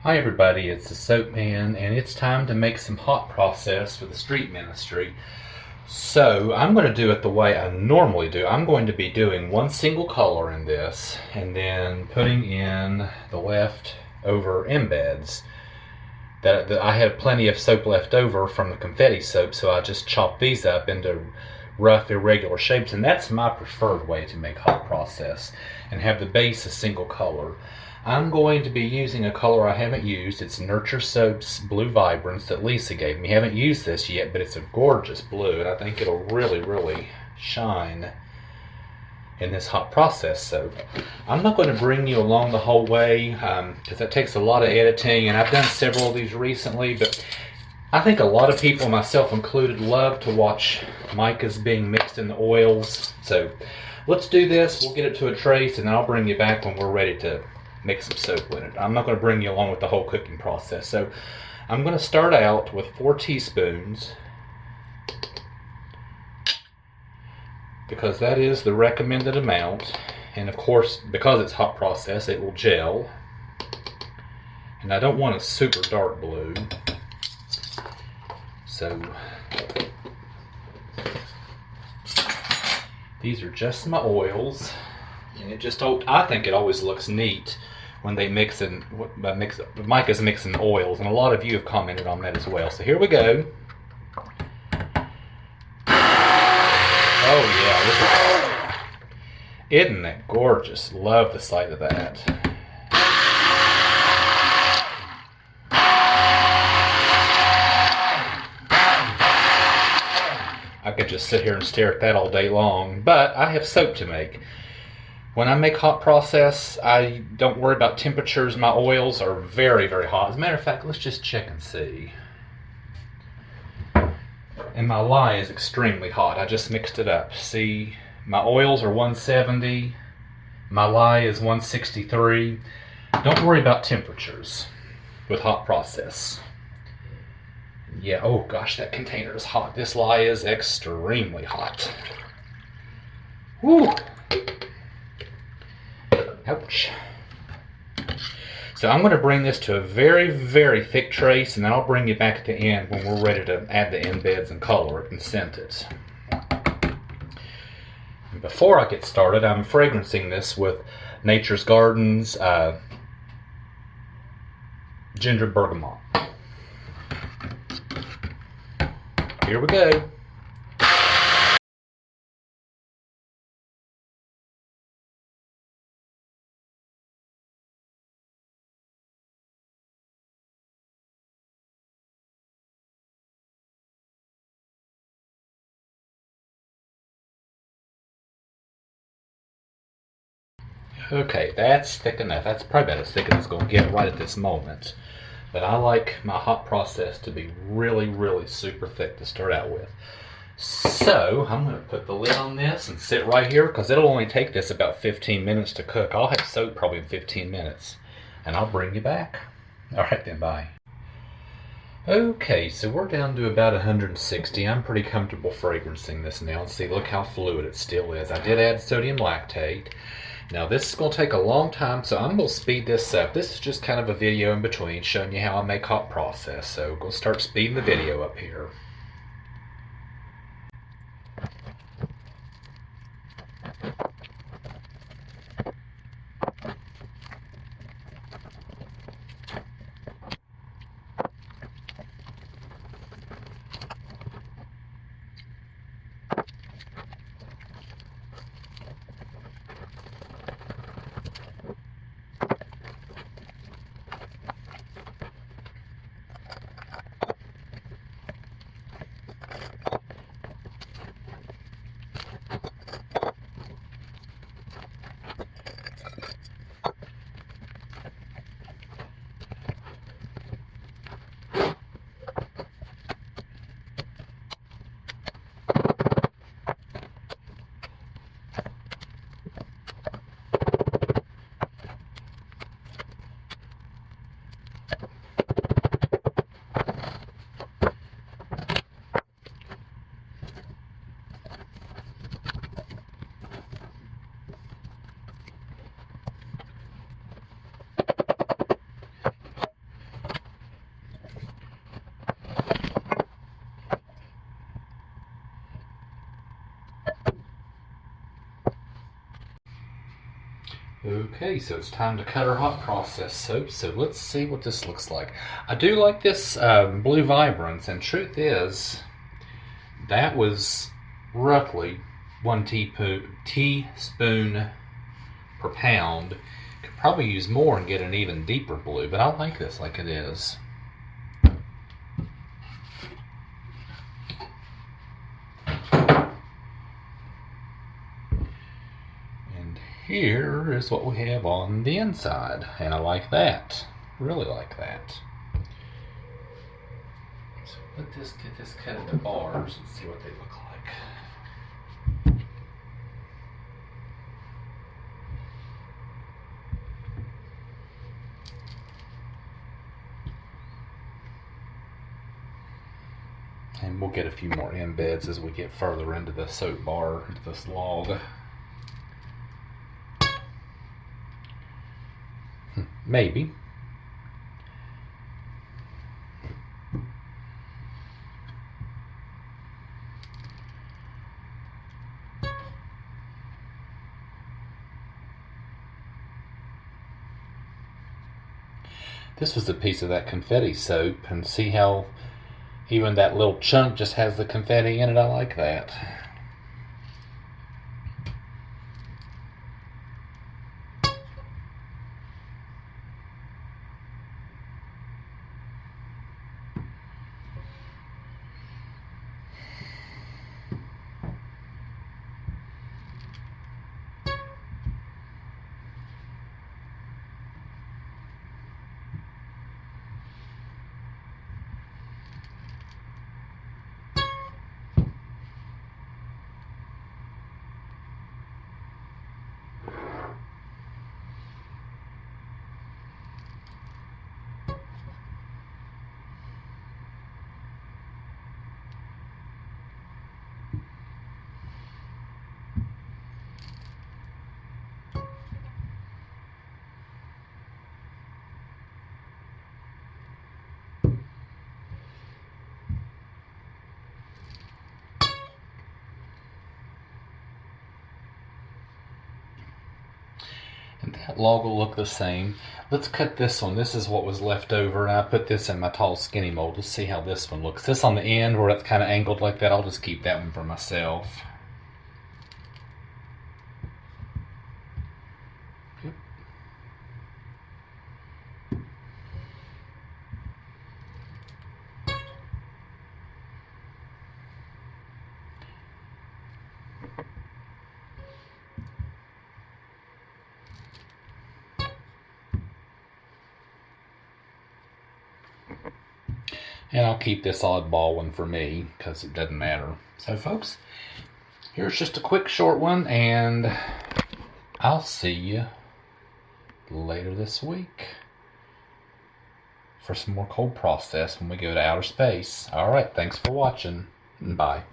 Hi everybody, it's the Soap Man, and it's time to make some hot process for the street ministry. So I'm going to do it the way I normally do. I'm going to be doing one single color in this, and then putting in the leftover embeds. That I had plenty of soap left over from the confetti soap, so I just chopped these up into rough, irregular shapes, and that's my preferred way to make hot process, and have the base a single color. I'm going to be using a color I haven't used. It's Nurture Soap's Blue Vibrance that Lisa gave me. I haven't used this yet, but it's a gorgeous blue, and I think it'll really shine in this hot process soap. I'm not going to bring you along the whole way because that takes a lot of editing, and I've done several of these recently, but I think a lot of people, myself included, love to watch micas being mixed in the oils. So let's do this. We'll get it to a trace, and then I'll bring you back when we're ready to mix some soap with it. I'm not going to bring you along with the whole cooking process. So I'm going to start out with 4 teaspoons because that is the recommended amount, and of course because it's hot process it will gel, and I don't want a super dark blue, so these are just my oils, and it just, I think it always looks neat when they micas mixing oils, and a lot of you have commented on that as well. So here we go. Oh yeah, look at that. Isn't that gorgeous? Love the sight of that. I could just sit here and stare at that all day long, but I have soap to make. When I make hot process, I don't worry about temperatures. My oils are very hot. As a matter of fact, let's just check and see. And my lye is extremely hot. I just mixed it up. See, my oils are 170. My lye is 163. Don't worry about temperatures with hot process. Yeah, oh gosh, that container is hot. This lye is extremely hot. Woo! Ouch. So I'm going to bring this to a very thick trace, and then I'll bring you back at the end when we're ready to add the embeds and color it and scent it. And before I get started, I'm fragrancing this with Nature's Garden's Ginger Bergamot. Here we go. Okay, that's thick enough. That's probably about as thick as it's going to get right at this moment. But I like my hot process to be really super thick to start out with. So I'm going to put the lid on this and sit right here because it'll only take this about 15 minutes to cook. I'll have soap probably in 15 minutes. And I'll bring you back. Alright then, bye. Okay, so we're down to about 160. I'm pretty comfortable fragrancing this now. See, look how fluid it still is. I did add sodium lactate. Now this is going to take a long time, so I'm going to speed this up. This is just kind of a video in between showing you how I make hot process. So I'm going to start speeding the video up here. Okay, so it's time to cut our hot process soap. So let's see what this looks like. I do like this Blue Vibrance, and truth is, that was roughly 1 teaspoon per pound. Could probably use more and get an even deeper blue, but I like this like it is. Here is what we have on the inside, and I like that. Really like that. So get this cut into bars and see what they look like. And we'll get a few more embeds as we get further into the soap bar, into this log. Maybe. This was a piece of that confetti soap, and see how even that little chunk just has the confetti in it. I like that. And that log will look the same. Let's cut this one. This is what was left over, and I put this in my tall skinny mold. Let's see how this one looks. This on the end where it's kind of angled like that, I'll just keep that one for myself. And I'll keep this oddball one for me because it doesn't matter. So folks, here's just a quick short one, and I'll see you later this week for some more cold process when we go to outer space. Alright, thanks for watching. Bye.